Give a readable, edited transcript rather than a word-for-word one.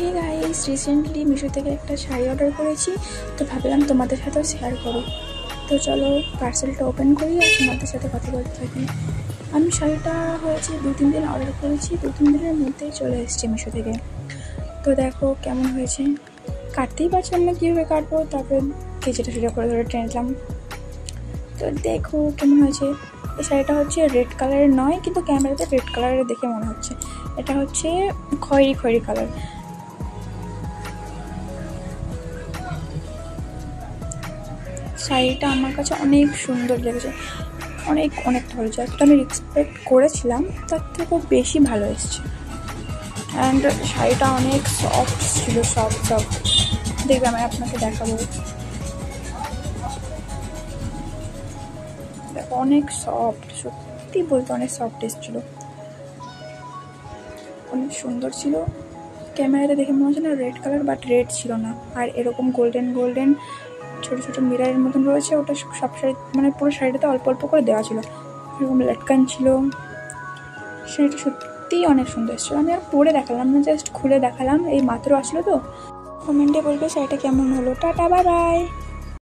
Hey guys, recently Meesho থেকে একটা sari order করেছি, তো ভাবলাম তোমাদের সাথেও শেয়ার করি। তো চলো পার্সেলটা ওপেন করি আর তোমাদের সাথে কথা বলতে থাকি। আমি শাড়িটা হয়েছে 2-3 দিন অর্ডার করেছি, 2-3 দিনের মধ্যেই চলে এসেছে মিশো থেকে। তো দেখো কেমন হয়েছে, কাটতেই পারছিলাম না কীভাবে কাটবো, তারপরে কেজিটা সোজা করে ধরে টেনে নিলাম। তো দেখো কেমন হয়েছে। এই শাড়িটা হচ্ছে রেড কালারের নয়, কিন্তু ক্যামেরাতে রেড কালারের দেখে মনে হচ্ছে। এটা হচ্ছে খয়েরি খয়েরি কালার। শাড়িটা আমার কাছে অনেক সুন্দর লেগেছে, অনেকটা ভালো। যতটা আমি এক্সপেক্ট করেছিলাম তার থেকেও বেশি ভালো এসেছে। অ্যান্ড শাড়িটা অনেক সফট ছিল, সফট দেখবে আমি আপনাকে দেখাবো। দেখো অনেক সফট, সত্যি বলতে অনেক সফট এসেছিলো, অনেক সুন্দর ছিল। ক্যামেরাতে দেখে মনে হচ্ছে না রেড কালার, বাট রেড ছিল না। আর এরকম গোল্ডেন ছোটো ছোটো মিরারের মতন রয়েছে, ওটা সব শাড়ি মানে পুরো শাড়িটাতে অল্প অল্প করে দেওয়া ছিল, এরকম লটকান ছিল। শাড়িটা সত্যিই অনেক সুন্দর এসেছিলো। আমি আর পরে দেখালাম না, জাস্ট খুলে দেখালাম, এই মাত্র আসলো। তো কমেন্টে বলবে শাড়িটা কেমন হলো। Tata, bye bye.